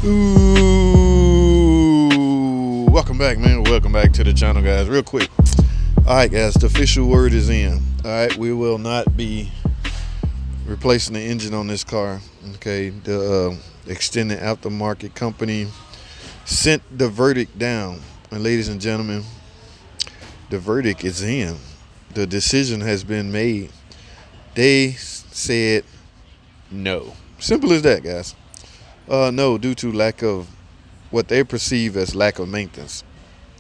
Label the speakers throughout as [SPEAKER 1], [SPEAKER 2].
[SPEAKER 1] Ooh, welcome back, man. Welcome back to the channel, guys. Real quick. All right, guys, the official word is in. All right, we will not be replacing the engine on this car. Okay, the extended aftermarket company sent the verdict down. And ladies and gentlemen, the verdict is in. The decision has been made. They said no. Simple as that, guys. No, due to lack of what they perceive as lack of maintenance.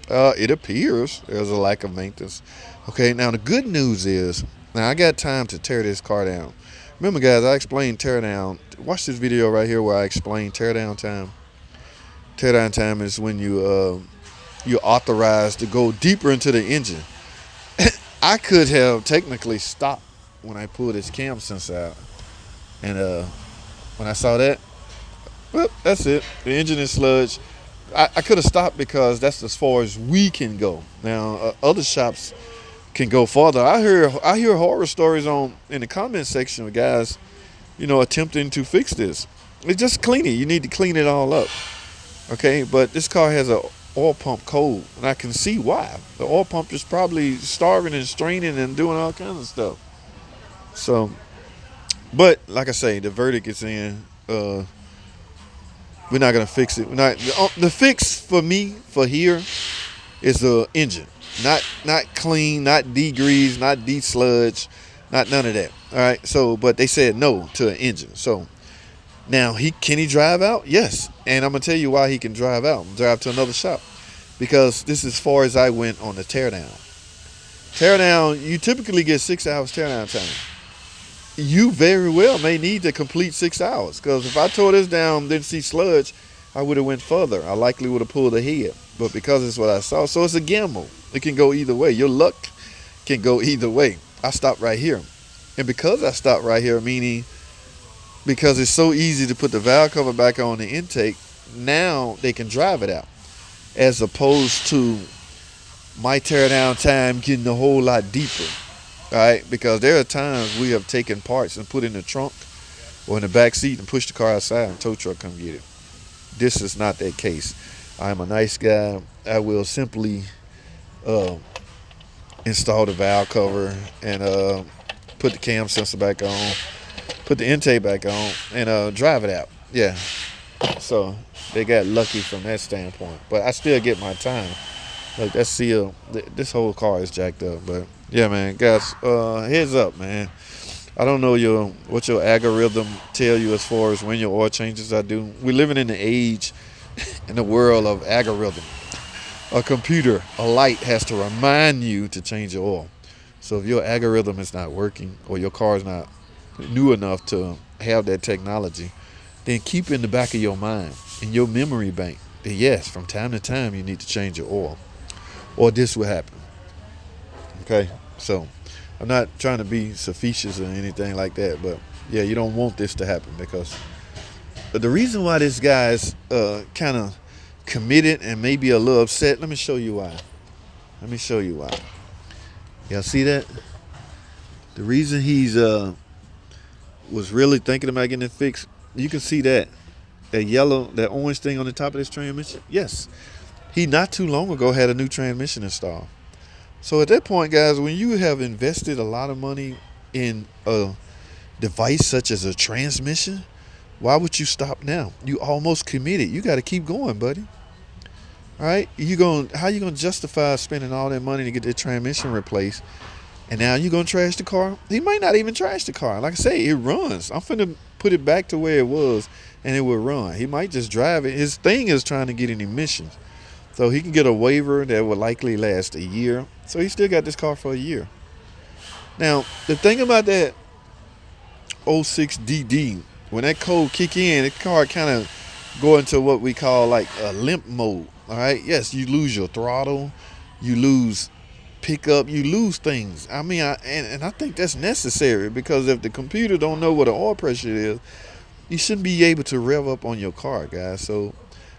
[SPEAKER 1] It appears there's a lack of maintenance. Okay, now the good news is, now I got time to tear this car down. Remember, guys, I explained teardown. Watch this video right here where I explain teardown time. Teardown time is when you're authorized to go deeper into the engine. I could have technically stopped when I pulled this cam sensor out, and when I saw that, well, that's it. The engine is sludge. I could have stopped because that's as far as we can go. Now, other shops can go farther. I hear horror stories in the comment section of guys, attempting to fix this. It's just clean it. You need to clean it all up. Okay, but this car has a oil pump cold, and I can see why. The oil pump is probably starving and straining and doing all kinds of stuff. So, but like I say, the verdict is in. We're not gonna fix it. The fix for me for here is the engine, not clean, not degrease, not desludge, not none of that. All right. So, but they said no to an engine. So now can he drive out? Yes. And I'm gonna tell you why he can drive out. Drive to another shop, because this is as far as I went on the teardown. Teardown, you typically get 6 hours teardown time. You very well may need to complete 6 hours, because if I tore this down, didn't see sludge, I would have went further. I likely would have pulled ahead, but because it's what I saw, so it's a gamble. It can go either way. Your luck can go either way. I stopped right here, and because I stopped right here, meaning because it's so easy to put the valve cover back on the intake, now they can drive it out, as opposed to my teardown time getting a whole lot deeper. All right, because there are times we have taken parts and put in the trunk or in the back seat and pushed the car outside and tow truck come get it. This is not that case. I'm a nice guy. I will simply install the valve cover and put the cam sensor back on, put the intake back on, and drive it out. Yeah. So they got lucky from that standpoint, but I still get my time. Like, that's seal. This whole car is jacked up, but yeah, man, guys, heads up, man. I don't know what your algorithm tell you as far as when your oil changes are due. We're living in the age, in the world of algorithm. A computer, a light has to remind you to change your oil. So if your algorithm is not working, or your car is not new enough to have that technology, then keep in the back of your mind, in your memory bank, that yes, from time to time you need to change your oil, or this will happen. Okay, so I'm not trying to be facetious or anything like that, but yeah, you don't want this to happen, because the reason why this guy's kind of committed and maybe a little upset, let me show you why. Y'all see that? The reason he's was really thinking about getting it fixed, you can see that yellow, that orange thing on the top of this transmission. Yes, he not too long ago had a new transmission installed. So at that point, guys, when you have invested a lot of money in a device such as a transmission, why would you stop now? You almost committed. You got to keep going, buddy. All right? How you gonna justify spending all that money to get the transmission replaced, and now you're gonna trash the car? He might not even trash the car. Like I say, it runs. I'm finna put it back to where it was, and it will run. He might just drive it. His thing is trying to get an emissions. So he can get a waiver that will likely last a year. So he still got this car for a year. Now, the thing about that 06 DD, when that code kick in, the car kind of go into what we call like a limp mode. All right. Yes, you lose your throttle, you lose pickup, you lose things. I mean, I think that's necessary, because if the computer don't know what the oil pressure is, you shouldn't be able to rev up on your car, guys. So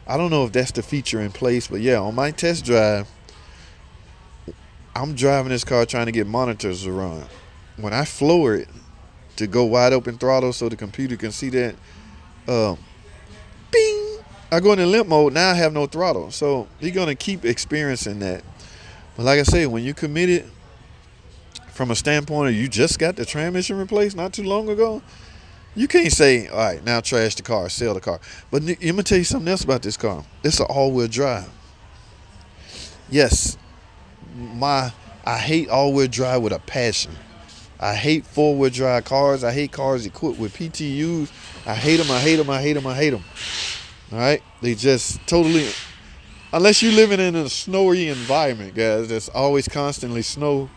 [SPEAKER 1] I don't know if that's the feature in place, but yeah, on my test drive, I'm driving this car trying to get monitors to run. When I floor it to go wide open throttle so the computer can see that, bing, I go into limp mode, now I have no throttle. So you're gonna keep experiencing that. But like I say, when you committed from a standpoint of you just got the transmission replaced not too long ago, you can't say, all right, now trash the car, sell the car. But let me tell you something else about this car. It's an all-wheel drive. Yes, I hate all-wheel drive with a passion. I hate four-wheel drive cars. I hate cars equipped with PTUs. I hate them, I hate them, I hate them, I hate them. All right? They just totally, unless you're living in a snowy environment, guys, that's always constantly snow,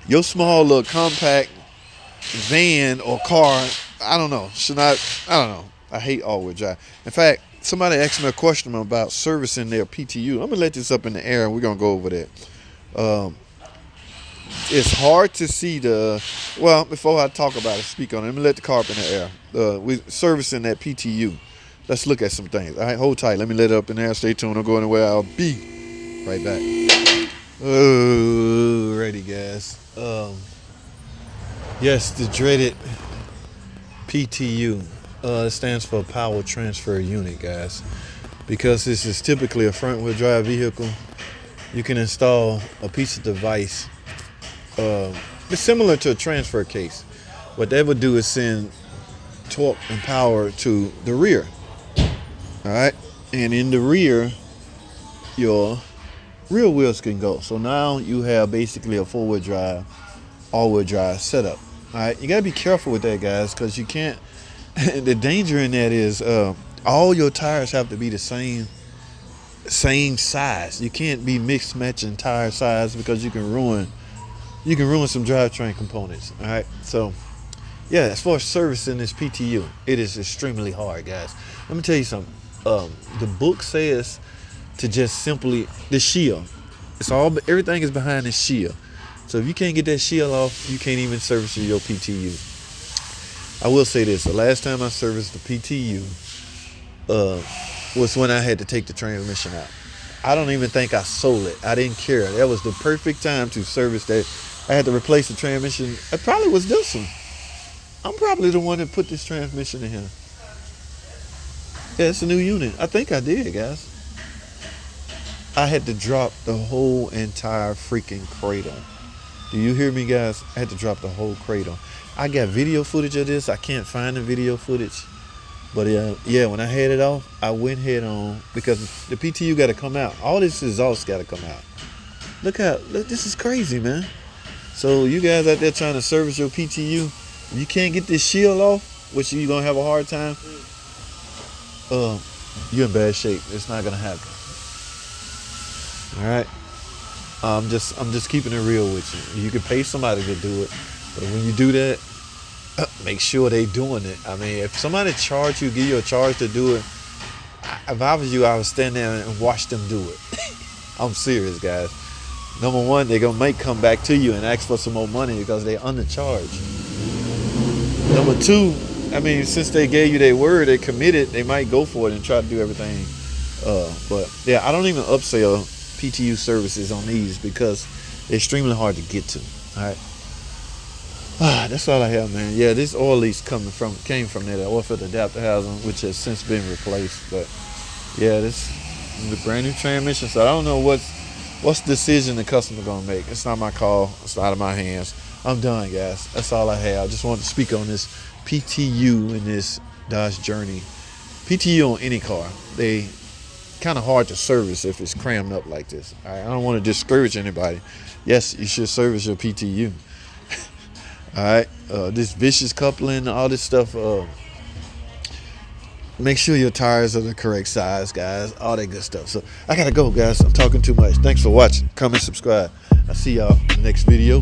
[SPEAKER 1] your small little compact van or car, I don't know, I don't know. I hate all-wheel drive. In fact, somebody asked me a question about servicing their PTU. I'm going to let this up in the air and we're going to go over that. It's hard to see well, before I talk about it, speak on it, let me let the car up in the air. We're servicing that PTU. Let's look at some things. All right, hold tight. Let me let it up in the air. Stay tuned. I'm going anywhere. I'll be right back. Alrighty, guys. Yes, the dreaded PTU. It stands for Power Transfer Unit, guys. Because this is typically a front-wheel drive vehicle, you can install a piece of device. It's similar to a transfer case. What that would do is send torque and power to the rear. All right, and in the rear, your rear wheels can go. So now you have basically a four-wheel drive, all-wheel drive setup. All right, you gotta be careful with that, guys, because you can't. The danger in that is all your tires have to be the same size. You can't be mixed matching tire size because you can ruin some drivetrain components. All right, so yeah, as far as servicing this PTU, it is extremely hard, guys. Let me tell you something. The book says to just simply the shield. Everything is behind the shield. So if you can't get that shield off, you can't even service your PTU. I will say this: the last time I serviced the PTU was when I had to take the transmission out. I don't even think I sold it. I didn't care. That was the perfect time to service that. I had to replace the transmission. It probably was this one. I'm probably the one that put this transmission in here. Yeah, it's a new unit. I think I did, guys. I had to drop the whole entire freaking cradle. Do you hear me, guys? I had to drop the whole cradle. I got video footage of this. I can't find the video footage. But yeah, when I had it off, I went head on because the PTU got to come out. All this exhaust got to come out. Look, this is crazy, man. So you guys out there trying to service your PTU, if you can't get this shield off, which you're going to have a hard time, you're in bad shape. It's not going to happen. All right. I'm just keeping it real with you. You can pay somebody to do it, but when you do that, make sure they doing it. I mean, if somebody give you a charge to do it, if I was you, I would stand there and watch them do it. I'm serious, guys. Number one, they're gonna come back to you and ask for some more money because they're undercharged. Number two, I mean, since they gave you their word, they committed, they might go for it and try to do everything. But yeah, I don't even upsell PTU services on these because they're extremely hard to get to. All right. That's all I have, man. Yeah, this oil leak came from that oil filter adapter housing, which has since been replaced. But yeah, this is the brand new transmission. So I don't know what's the decision the customer gonna make. It's not my call. It's out of my hands. I'm done, guys. That's all I have. I just wanted to speak on this PTU in this Dodge Journey. PTU on any car, they kind of hard to service if it's crammed up like this. All right? I don't want to discourage anybody. Yes, you should service your PTU. All right, this vicious coupling, all this stuff. Make sure your tires are the correct size, guys. All that good stuff. So I gotta go, guys. I'm talking too much. Thanks for watching. Comment, subscribe. I'll see y'all in the next video.